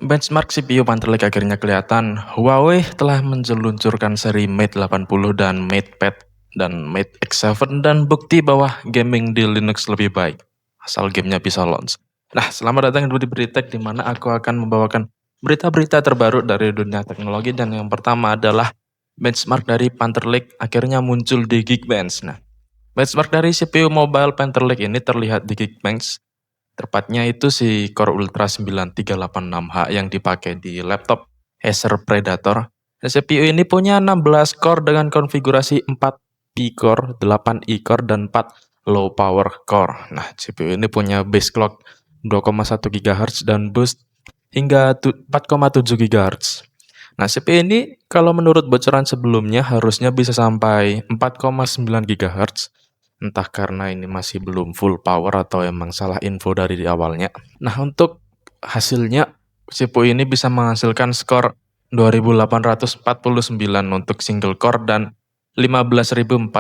Benchmark CPU Panther Lake akhirnya kelihatan. Huawei telah meluncurkan seri Mate 80 dan MatePad dan Mate X7 dan bukti bahwa gaming di Linux lebih baik asal gamenya bisa launch. Nah, selamat datang di Beritek di mana aku akan membawakan berita-berita terbaru dari dunia teknologi dan yang pertama adalah benchmark dari Panther Lake akhirnya muncul di Geekbench. Nah, benchmark dari CPU mobile Panther Lake ini terlihat di Geekbench. Tepatnya itu si Core Ultra 9386H yang dipakai di laptop Acer Predator. Dan CPU ini punya 16 core dengan konfigurasi 4 P-core, 8 E-core, dan 4 low power core. Nah, CPU ini punya base clock 2,1 GHz dan boost hingga 4,7 GHz. Nah, CPU ini kalau menurut bocoran sebelumnya harusnya bisa sampai 4,9 GHz. Entah karena ini masih belum full power atau emang salah info dari di awalnya. Nah, untuk hasilnya CPU ini bisa menghasilkan skor 2849 untuk single core dan 15.434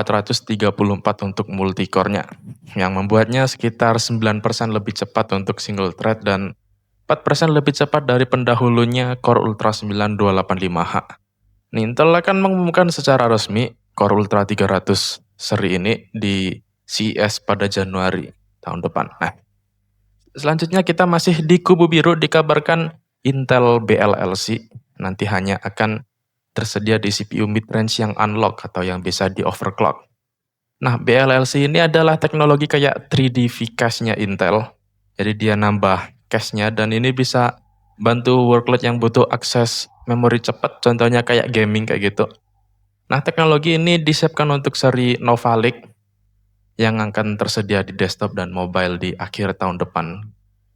untuk multi core-nya. Yang membuatnya sekitar 9% lebih cepat untuk single thread dan 4% lebih cepat dari pendahulunya Core Ultra 9285H. Intel akan mengumumkan secara resmi Core Ultra 300 seri ini di CES pada Januari tahun depan. Nah, selanjutnya kita masih di kubu biru dikabarkan Intel BLLC nanti hanya akan tersedia di CPU mid-range yang unlock atau yang bisa di overclock. Nah, BLLC ini adalah teknologi kayak 3D V-Cache-nya Intel. Jadi dia nambah cache-nya dan ini bisa bantu workload yang butuh akses memori cepat, contohnya kayak gaming kayak gitu. Nah, teknologi ini disiapkan untuk seri Nova Lake yang akan tersedia di desktop dan mobile di akhir tahun depan.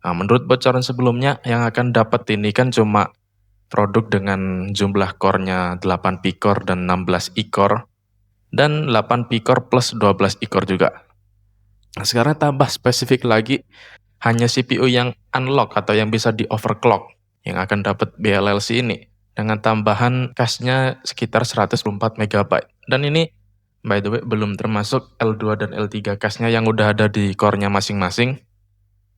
Nah, menurut bocoran sebelumnya yang akan dapat ini kan cuma produk dengan jumlah core-nya 8 P-core dan 16 E-core dan 8 P-core plus 12 E-core juga. Nah, sekarang tambah spesifik lagi hanya CPU yang unlock atau yang bisa di overclock yang akan dapat BLLC ini dengan tambahan cache-nya sekitar 104 MB. Dan ini by the way belum termasuk L2 dan L3 cache-nya yang udah ada di core-nya masing-masing.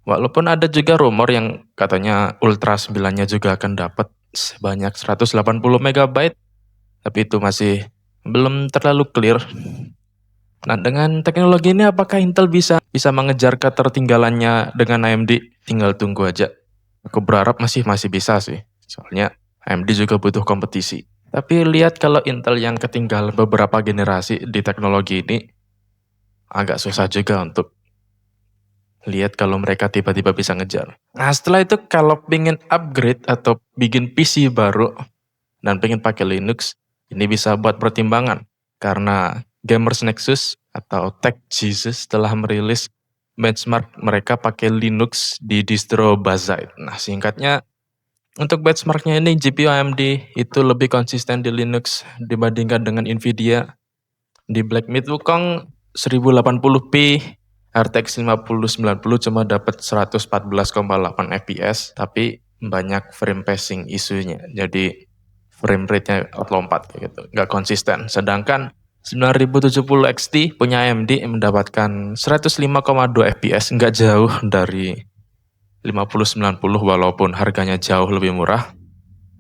Walaupun ada juga rumor yang katanya Ultra 9-nya juga akan dapat sebanyak 180 MB, tapi itu masih belum terlalu clear. Nah, dengan teknologi ini apakah Intel bisa mengejar ketertinggalannya dengan AMD? Tinggal tunggu aja. Aku berharap masih bisa sih. Soalnya AMD juga butuh kompetisi. Tapi lihat kalau Intel yang ketinggalan beberapa generasi di teknologi ini agak susah juga untuk lihat kalau mereka tiba-tiba bisa ngejar. Nah, setelah itu kalau pengen upgrade atau bikin PC baru dan pengen pakai Linux, ini bisa buat pertimbangan. Karena Gamers Nexus atau Tech Jesus telah merilis benchmark mereka pakai Linux di distro Bazzite. Nah, singkatnya untuk benchmarknya ini GPU AMD itu lebih konsisten di Linux dibandingkan dengan Nvidia. Di Black Myth Wukong 1080p RTX 5090 cuma dapat 114,8 fps tapi banyak frame pacing isunya. Jadi frame rate-nya lompat kayak gitu, nggak konsisten. Sedangkan 9070 XT punya AMD mendapatkan 105,2 fps, nggak jauh dari 5090 walaupun harganya jauh lebih murah.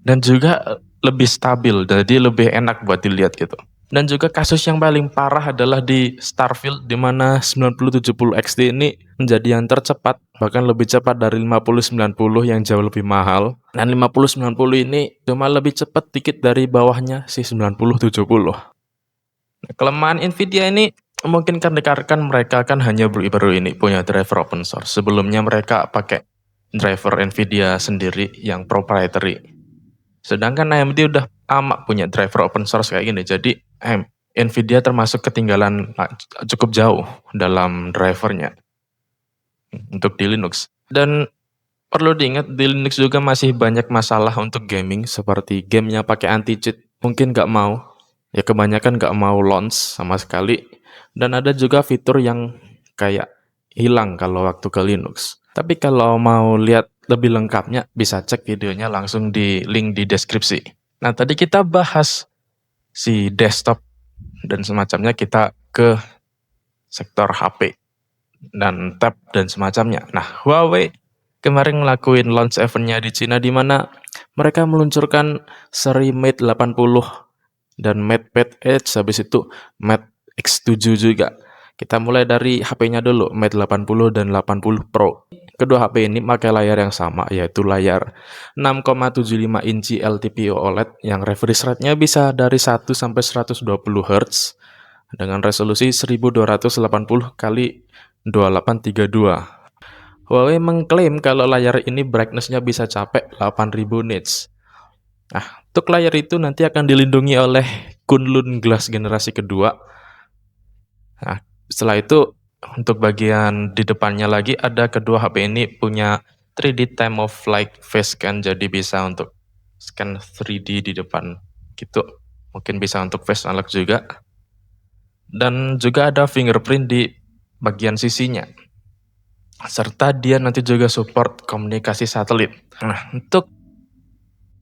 Dan juga lebih stabil, jadi lebih enak buat dilihat gitu. Dan juga kasus yang paling parah adalah di Starfield di mana 9070 XT ini menjadi yang tercepat, bahkan lebih cepat dari 5090 yang jauh lebih mahal. Dan 5090 ini cuma lebih cepat dikit dari bawahnya si 9070. Nah, kelemahan Nvidia ini mungkin kan dikarenakan mereka kan hanya baru ini punya driver open source. Sebelumnya mereka pakai driver Nvidia sendiri yang proprietary. Sedangkan AMD udah amat punya driver open source kayak gini. Jadi Nvidia termasuk ketinggalan cukup jauh dalam drivernya untuk di Linux. Dan perlu diingat di Linux juga masih banyak masalah untuk gaming seperti gamenya pakai anti-cheat. Mungkin nggak mau, ya kebanyakan nggak mau launch sama sekali. Dan ada juga fitur yang kayak hilang kalau waktu ke Linux. Tapi kalau mau lihat lebih lengkapnya bisa cek videonya langsung di link di deskripsi. Nah, tadi kita bahas si desktop dan semacamnya, kita ke sektor HP dan tab dan semacamnya. Nah, Huawei kemarin ngelakuin launch event-nya di Cina di mana Mereka meluncurkan seri Mate 80 dan MatePad Edge, habis itu Mate X7 juga. Kita mulai dari HP-nya dulu, Mate 80 dan 80 Pro. Kedua HP ini pakai layar yang sama, yaitu layar 6,75 inci LTPO OLED yang refresh rate-nya bisa dari 1 sampai 120 Hz dengan resolusi 1280 kali 2832. Huawei mengklaim kalau layar ini brightness-nya bisa capai 8000 nits. Nah, untuk layar itu nanti akan dilindungi oleh Kunlun Glass generasi kedua. Nah, setelah itu untuk bagian di depannya lagi ada kedua HP ini punya 3D time of flight face scan, jadi bisa untuk scan 3D di depan gitu. Mungkin bisa untuk face unlock juga. Dan juga ada fingerprint di bagian sisinya. Serta dia nanti juga support komunikasi satelit. Nah, untuk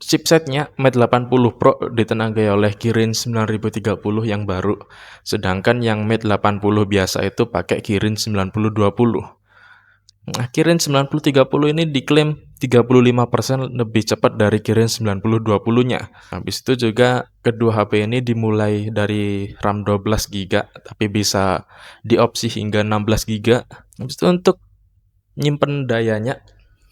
chipsetnya Mate 80 Pro ditenagai oleh Kirin 9030 yang baru, sedangkan yang Mate 80 biasa itu pakai Kirin 9020. Nah, Kirin 9030 ini diklaim 35% lebih cepat dari Kirin 9020-nya. Habis itu juga kedua HP ini dimulai dari RAM 12 GB, tapi bisa diopsi hingga 16 GB. Habis itu untuk nyimpen dayanya,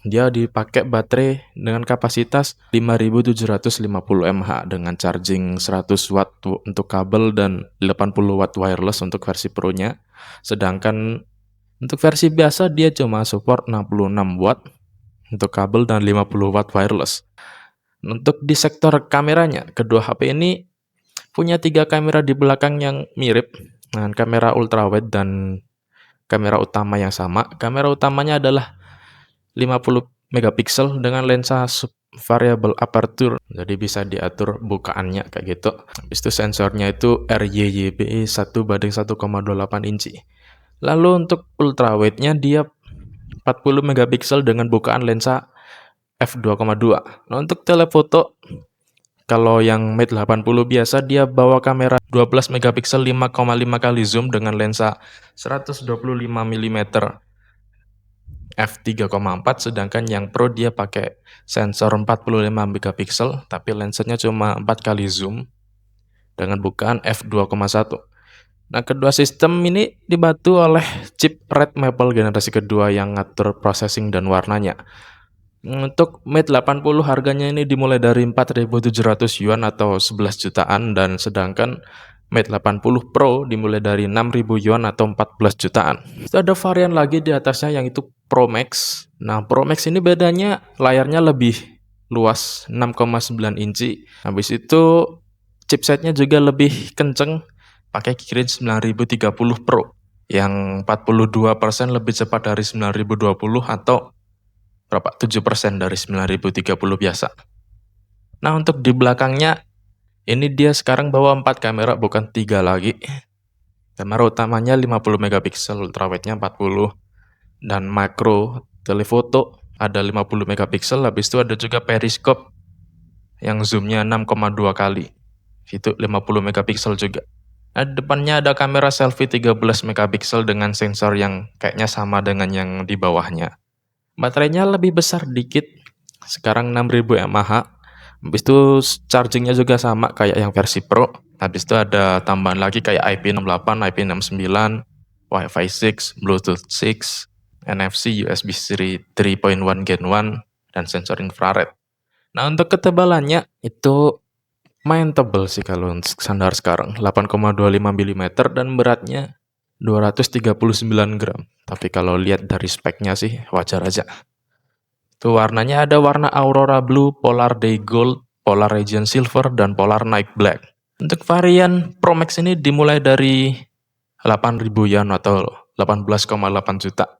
dia dipakai baterai dengan kapasitas 5750 mAh dengan charging 100 watt untuk kabel dan 80 watt wireless untuk versi Pro-nya. Sedangkan untuk versi biasa dia cuma support 66 watt untuk kabel dan 50 watt wireless. Untuk di sektor kameranya, kedua HP ini punya 3 kamera di belakang yang mirip dengan kamera ultrawide dan kamera utama yang sama. Kamera utamanya adalah 50 megapiksel dengan lensa variable aperture, jadi bisa diatur bukaannya kayak gitu. Habis itu sensornya itu RYYB 1:1,28 inci. Lalu untuk ultrawide-nya dia 40 megapiksel dengan bukaan lensa f2,2. Nah, untuk telefoto, kalau yang Mate 80 biasa dia bawa kamera 12 megapiksel 5,5 kali zoom dengan lensa 125 mm f3,4, sedangkan yang Pro dia pakai sensor 45 megapiksel tapi lensanya cuma 4 kali zoom dengan bukaan f2,1. Nah, kedua sistem ini dibantu oleh chip Red Maple generasi kedua yang ngatur processing dan warnanya. Untuk Mate 80 harganya ini dimulai dari 4.700 yuan atau 11 jutaan, dan sedangkan Mate 80 Pro dimulai dari 6.000 yuan atau 14 jutaan. Itu ada varian lagi di atasnya yang itu Pro Max. Nah, Pro Max ini bedanya layarnya lebih luas 6,9 inci. Habis itu chipsetnya juga lebih kenceng, pakai Kirin 9030 Pro yang 42% lebih cepat dari 9020 atau berapa? 7% dari 9030 biasa. Nah, untuk di belakangnya ini dia sekarang bawa 4 kamera bukan 3 lagi. Kamera utamanya 50 megapiksel, ultrawide-nya 40 dan makro telefoto ada 50 megapiksel. Habis itu ada juga periskop yang zoomnya 6,2 kali. Itu 50 megapiksel juga. Nah, di depannya ada kamera selfie 13 megapiksel dengan sensor yang kayaknya sama dengan yang di bawahnya. Baterainya lebih besar dikit, sekarang 6000 mAh. Habis itu chargingnya juga sama kayak yang versi Pro. Habis itu ada tambahan lagi kayak IP68, IP69, Wi-Fi 6, Bluetooth 6, NFC, USB 3.1 Gen 1, dan sensor infrared. Nah, untuk ketebalannya itu main tebel sih kalau standar sekarang, 8,25 mm dan beratnya 239 gram. Tapi kalau lihat dari speknya sih wajar aja. Tuh warnanya ada warna Aurora Blue, Polar Day Gold, Polar Region Silver, dan Polar Night Black. Untuk varian Pro Max ini dimulai dari 8.000 yuan atau 18,8 juta.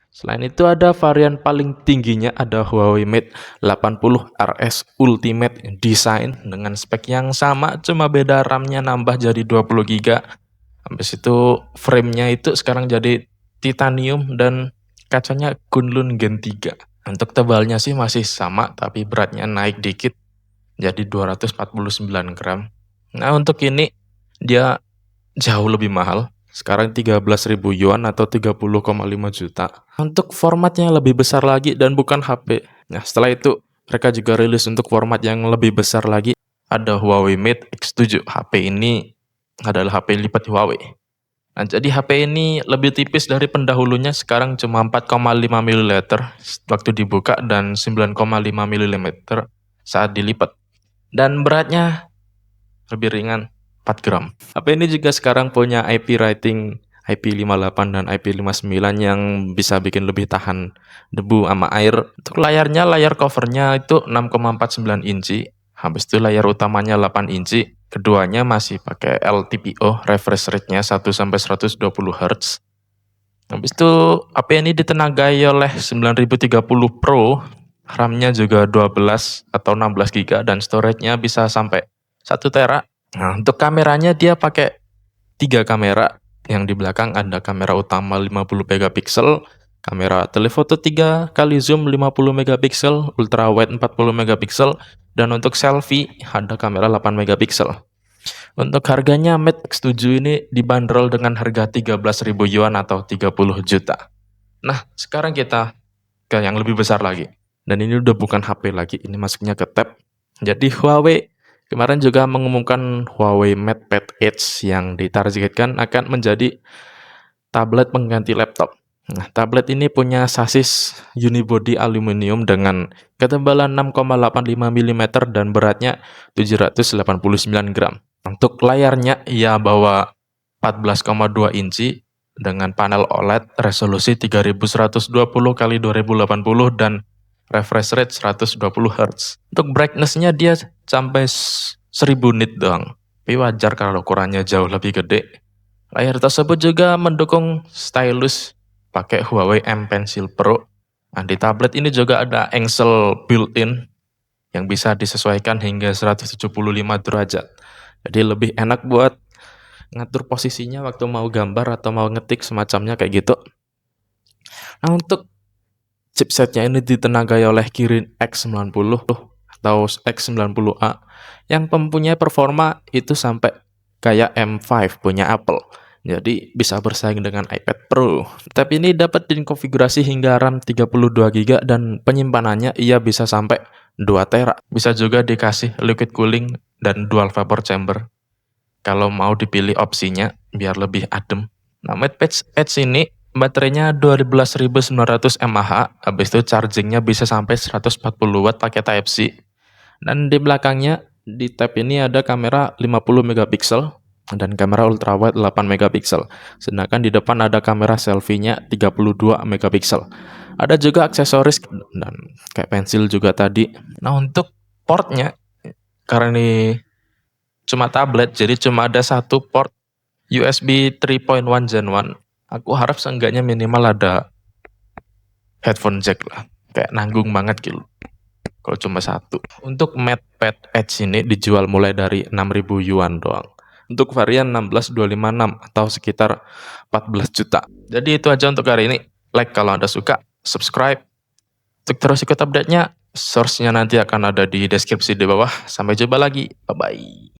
Selain itu ada varian paling tingginya, ada Huawei Mate 80 RS Ultimate Design dengan spek yang sama, cuma beda RAM-nya nambah jadi 20 GB. Habis itu frame-nya itu sekarang jadi titanium dan kacanya Kunlun Gen 3. Untuk tebalnya sih masih sama, tapi beratnya naik dikit jadi 249 gram. Nah, untuk ini dia jauh lebih mahal. Sekarang 13.000 yuan atau 30,5 juta. Untuk formatnya lebih besar lagi dan bukan HP. Nah, setelah itu mereka juga rilis untuk format yang lebih besar lagi. Ada Huawei Mate X7. HP ini adalah HP lipat Huawei. Nah, jadi HP ini lebih tipis dari pendahulunya, sekarang cuma 4,5 ml waktu dibuka dan 9,5 ml saat dilipat. Dan beratnya lebih ringan, 4 gram. HP ini juga sekarang punya IP rating IP58 dan IP59 yang bisa bikin lebih tahan debu sama air. Untuk layarnya, layar covernya itu 6,49 inci. Habis itu layar utamanya 8 inci. Keduanya masih pakai LTPO, refresh rate-nya 1-120 Hz. Habis itu HP ini ditenagai oleh 9030 Pro. RAM-nya juga 12 atau 16 GB dan storage-nya bisa sampai 1 tera. Nah, untuk kameranya dia pakai 3 kamera. Yang di belakang ada kamera utama 50 megapiksel, kamera telefoto 3 kali zoom 50 megapiksel, ultra wide 40 megapiksel, dan untuk selfie ada kamera 8 megapiksel. Untuk harganya Mate X7 ini dibanderol dengan harga 13.000 yuan atau 30 juta. Nah, sekarang kita ke yang lebih besar lagi. Dan ini udah bukan HP lagi, ini masuknya ke tab. Jadi Huawei kemarin juga mengumumkan Huawei MatePad Edge yang ditargetkan akan menjadi tablet pengganti laptop. Nah, tablet ini punya sasis unibody aluminium dengan ketebalan 6,85 mm dan beratnya 789 gram. Untuk layarnya ia bawa 14,2 inci dengan panel OLED resolusi 3120 x 2080 dan refresh rate 120 Hz. Untuk brightness-nya dia sampai 1000 nit doang. Tapi wajar kalau ukurannya jauh lebih gede. Layar tersebut juga mendukung stylus pakai Huawei M Pencil Pro. Nah, di tablet ini juga ada engsel built-in yang bisa disesuaikan hingga 175 derajat. Jadi lebih enak buat ngatur posisinya waktu mau gambar atau mau ngetik semacamnya kayak gitu. Nah, untuk chipsetnya ini ditenagai oleh Kirin X90 atau X90A yang mempunyai performa itu sampai kayak M5 punya Apple. Jadi bisa bersaing dengan iPad Pro. Tapi ini dapat dikonfigurasi hingga RAM 32 GB dan penyimpanannya ia bisa sampai 2 tera. Bisa juga dikasih liquid cooling dan dual vapor chamber. Kalau mau dipilih opsinya biar lebih adem. Nah, MatePad Edge ini baterainya 12.900 mAh, habis itu chargingnya bisa sampai 140 watt pakai Type-C. Dan di belakangnya di tab ini ada kamera 50 megapiksel dan kamera ultrawide 8 megapiksel. Sedangkan di depan ada kamera selfie-nya 32 megapiksel. Ada juga aksesoris dan kayak pensil juga tadi. Nah, untuk portnya karena ini cuma tablet, jadi cuma ada satu port USB 3.1 Gen 1. Aku harap seenggaknya minimal ada headphone jack lah. Kayak nanggung banget gitu. Kalau cuma satu. Untuk MatePad Edge ini dijual mulai dari 6.000 yuan doang. Untuk varian 16256 atau sekitar 14 juta. Jadi itu aja untuk hari ini. Like kalau Anda suka, subscribe. Untuk terus ikut update-nya, source-nya nanti akan ada di deskripsi di bawah. Sampai jumpa lagi. Bye-bye.